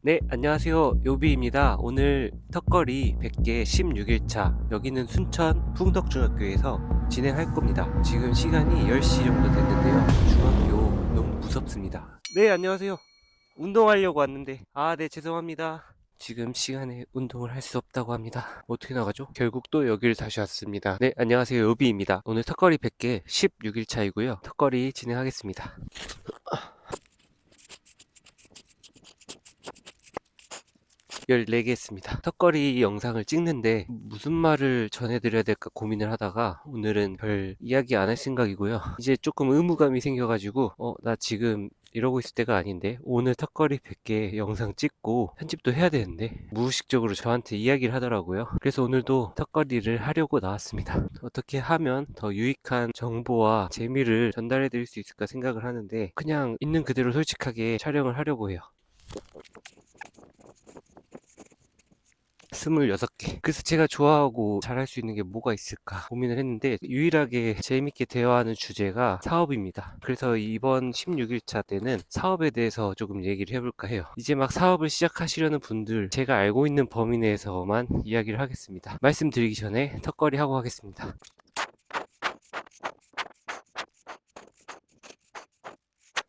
네, 안녕하세요. 요비입니다. 오늘 턱걸이 100개 16일차, 여기는 순천 풍덕중학교에서 진행할 겁니다. 지금 시간이 10시 정도 됐는데요. 중학교 너무 무섭습니다. 네, 안녕하세요. 운동하려고 왔는데, 네, 죄송합니다. 지금 시간에 운동을 할 수 없다고 합니다. 어떻게 나가죠? 결국 또 여길 다시 왔습니다. 네, 안녕하세요. 요비입니다. 오늘 턱걸이 100개 16일차이고요. 턱걸이 진행하겠습니다. 14개 했습니다. 턱걸이 영상을 찍는데 무슨 말을 전해드려야 될까 고민을 하다가 오늘은 별 이야기 안 할 생각이고요. 이제 조금 의무감이 생겨가지고 나 지금 이러고 있을 때가 아닌데 오늘 턱걸이 100개 영상 찍고 편집도 해야 되는데 무의식적으로 저한테 이야기를 하더라고요. 그래서 오늘도 턱걸이를 하려고 나왔습니다. 어떻게 하면 더 유익한 정보와 재미를 전달해 드릴 수 있을까 생각을 하는데 그냥 있는 그대로 솔직하게 촬영을 하려고 해요. 26개. 그래서 제가 좋아하고 잘할 수 있는 게 뭐가 있을까 고민을 했는데 유일하게 재밌게 대화하는 주제가 사업입니다. 그래서 이번 16일차 때는 사업에 대해서 조금 얘기를 해볼까 해요. 이제 막 사업을 시작하시려는 분들 제가 알고 있는 범위 내에서만 이야기를 하겠습니다. 말씀드리기 전에 턱걸이 하고 하겠습니다.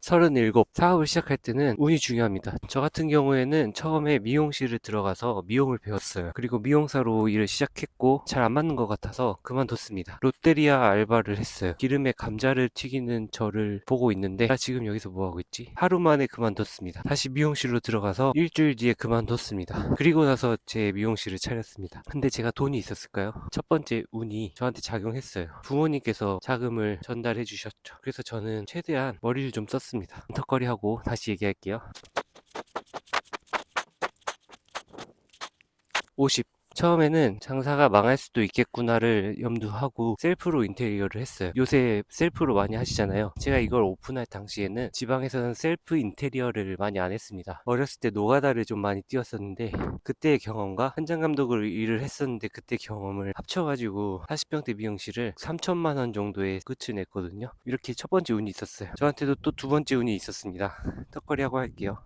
37. 사업을 시작할 때는 운이 중요합니다. 저 같은 경우에는 처음에 미용실을 들어가서 미용을 배웠어요. 그리고 미용사로 일을 시작했고 잘 안 맞는 것 같아서 그만뒀습니다. 롯데리아 알바를 했어요. 기름에 감자를 튀기는 저를 보고 있는데 나 지금 여기서 뭐하고 있지? 하루 만에 그만뒀습니다. 다시 미용실로 들어가서 일주일 뒤에 그만뒀습니다. 그리고 나서 제 미용실을 차렸습니다. 근데 제가 돈이 있었을까요? 첫 번째 운이 저한테 작용했어요. 부모님께서 자금을 전달해 주셨죠. 그래서 저는 최대한 머리를 좀 썼습니다. 턱걸이 하고 다시 얘기할게요. 50. 처음에는 장사가 망할 수도 있겠구나를 염두하고 셀프로 인테리어를 했어요. 요새 셀프로 많이 하시잖아요. 제가 이걸 오픈할 당시에는 지방에서는 셀프 인테리어를 많이 안 했습니다. 어렸을 때 노가다를 좀 많이 뛰었었는데 그때의 경험과 현장 감독으로 일을 했었는데 그때 경험을 합쳐가지고 40평대 미용실을 3천만 원 정도에 끝을 냈거든요. 이렇게 첫 번째 운이 있었어요. 저한테도 또 두 번째 운이 있었습니다. 턱걸이 하고 할게요.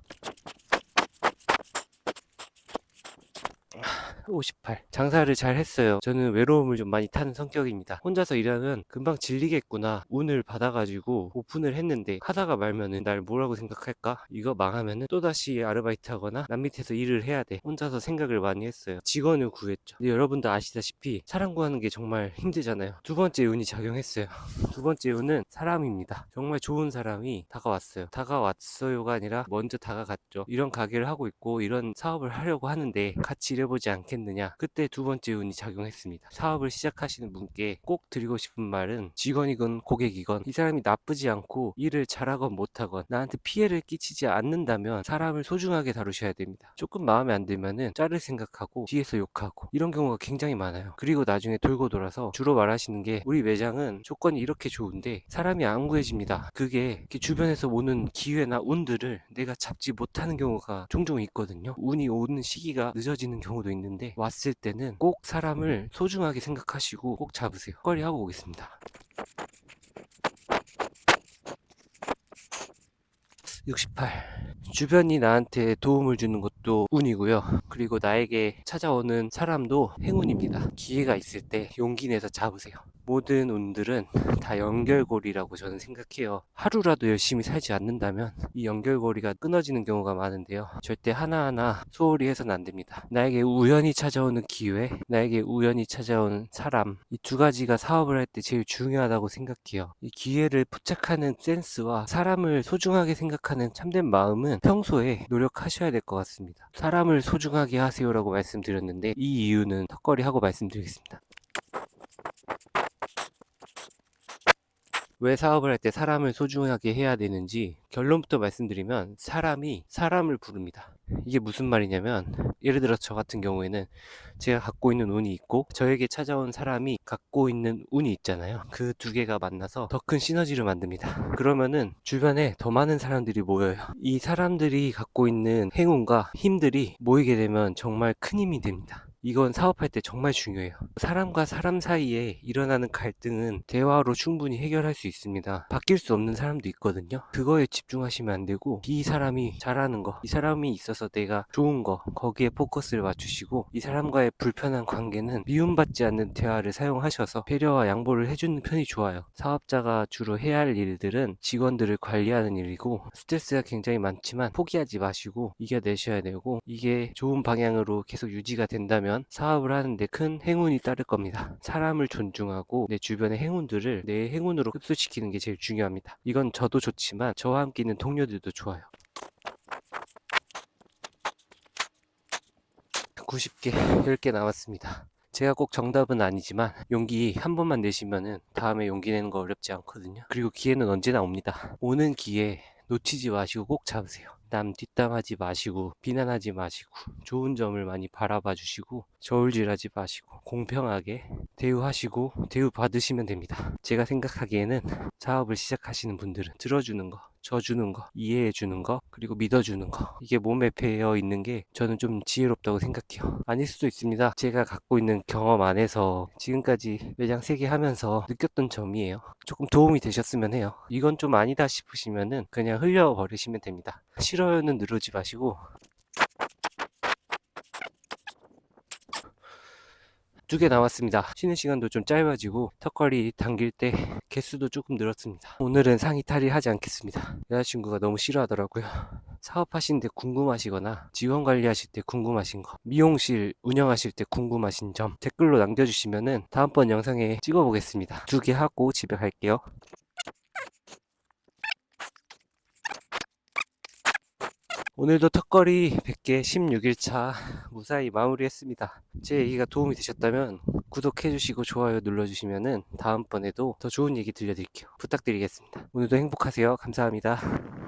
58. 장사를 잘 했어요. 저는 외로움을 좀 많이 타는 성격입니다. 혼자서 일하면 금방 질리겠구나 운을 받아가지고 오픈을 했는데 하다가 말면은 날 뭐라고 생각할까? 이거 망하면은 또다시 아르바이트 하거나 남 밑에서 일을 해야 돼. 혼자서 생각을 많이 했어요. 직원을 구했죠. 근데 여러분도 아시다시피 사람 구하는 게 정말 힘들잖아요. 두 번째 운이 작용했어요. 두 번째 운은 사람입니다. 정말 좋은 사람이 다가왔어요. 다가왔어요가 아니라 먼저 다가갔죠. 이런 가게를 하고 있고 이런 사업을 하려고 하는데 같이 일해보지 않겠느냐. 그때 두 번째 운이 작용했습니다. 사업을 시작하시는 분께 꼭 드리고 싶은 말은 직원이건 고객이건 이 사람이 나쁘지 않고 일을 잘하건 못하건 나한테 피해를 끼치지 않는다면 사람을 소중하게 다루셔야 됩니다. 조금 마음에 안 들면은 자를 생각하고 뒤에서 욕하고 이런 경우가 굉장히 많아요. 그리고 나중에 돌고 돌아서 주로 말하시는 게 우리 매장은 조건이 이렇게 좋은데 사람이 안 구해집니다. 그게 이렇게 주변에서 오는 기회나 운들을 내가 잡지 못하는 경우가 종종 있거든요. 운이 오는 시기가 늦어지는 경우도 있는데 왔을 때는 꼭 사람을 소중하게 생각하시고 꼭 잡으세요. 턱걸이 하고 오겠습니다. 68. 주변이 나한테 도움을 주는 것도 운이고요. 그리고 나에게 찾아오는 사람도 행운입니다. 기회가 있을 때 용기 내서 잡으세요. 모든 운들은 다 연결고리라고 저는 생각해요. 하루라도 열심히 살지 않는다면 이 연결고리가 끊어지는 경우가 많은데요. 절대 하나하나 소홀히 해서는 안 됩니다. 나에게 우연히 찾아오는 기회, 나에게 우연히 찾아오는 사람, 이 두 가지가 사업을 할 때 제일 중요하다고 생각해요. 이 기회를 포착하는 센스와 사람을 소중하게 생각하는 참된 마음은 평소에 노력하셔야 될 것 같습니다. 사람을 소중하게 하세요라고 말씀드렸는데 이 이유는 턱걸이 하고 말씀드리겠습니다. 왜 사업을 할 때 사람을 소중하게 해야 되는지 결론부터 말씀드리면 사람이 사람을 부릅니다. 이게 무슨 말이냐면 예를 들어 저 같은 경우에는 제가 갖고 있는 운이 있고 저에게 찾아온 사람이 갖고 있는 운이 있잖아요. 그 두 개가 만나서 더 큰 시너지를 만듭니다. 그러면은 주변에 더 많은 사람들이 모여요. 이 사람들이 갖고 있는 행운과 힘들이 모이게 되면 정말 큰 힘이 됩니다. 이건 사업할 때 정말 중요해요. 사람과 사람 사이에 일어나는 갈등은 대화로 충분히 해결할 수 있습니다. 바뀔 수 없는 사람도 있거든요. 그거에 집중하시면 안 되고 이 사람이 잘하는 거, 이 사람이 있어서 내가 좋은 거, 거기에 포커스를 맞추시고 이 사람과의 불편한 관계는 미움받지 않는 대화를 사용하셔서 배려와 양보를 해주는 편이 좋아요. 사업자가 주로 해야 할 일들은 직원들을 관리하는 일이고 스트레스가 굉장히 많지만 포기하지 마시고 이겨내셔야 되고, 이게 좋은 방향으로 계속 유지가 된다면 사업을 하는데 큰 행운이 따를 겁니다. 사람을 존중하고 내 주변의 행운들을 내 행운으로 흡수시키는 게 제일 중요합니다. 이건 저도 좋지만 저와 함께 있는 동료들도 좋아요. 90개, 10개 남았습니다. 제가 꼭 정답은 아니지만 용기 한 번만 내시면은 다음에 용기 내는 거 어렵지 않거든요. 그리고 기회는 언제나 옵니다. 오는 기회 놓치지 마시고 꼭 잡으세요. 남 뒷담하지 마시고 비난하지 마시고 좋은 점을 많이 바라봐 주시고 저울질하지 마시고 공평하게 대우하시고 대우받으시면 됩니다. 제가 생각하기에는 사업을 시작하시는 분들은 들어주는 거, 져주는 거, 이해해주는 거, 그리고 믿어주는 거, 이게 몸에 배어 있는 게 저는 좀 지혜롭다고 생각해요. 아닐 수도 있습니다. 제가 갖고 있는 경험 안에서 지금까지 매장 3개 하면서 느꼈던 점이에요. 조금 도움이 되셨으면 해요. 이건 좀 아니다 싶으시면은 그냥 흘려버리시면 됩니다. 싫어요는 누르지 마시고. 2개 남았습니다. 쉬는 시간도 좀 짧아지고 턱걸이 당길 때 개수도 조금 늘었습니다. 오늘은 상의 탈의하지 않겠습니다. 여자친구가 너무 싫어하더라고요. 사업하시는데 궁금하시거나 직원 관리하실 때 궁금하신 거, 미용실 운영하실 때 궁금하신 점 댓글로 남겨주시면은 다음번 영상에 찍어보겠습니다. 2개 하고 집에 갈게요. 오늘도 턱걸이 100개 16일차 무사히 마무리했습니다. 제 얘기가 도움이 되셨다면 구독해주시고 좋아요 눌러주시면은 다음번에도 더 좋은 얘기 들려드릴게요. 부탁드리겠습니다. 오늘도 행복하세요. 감사합니다.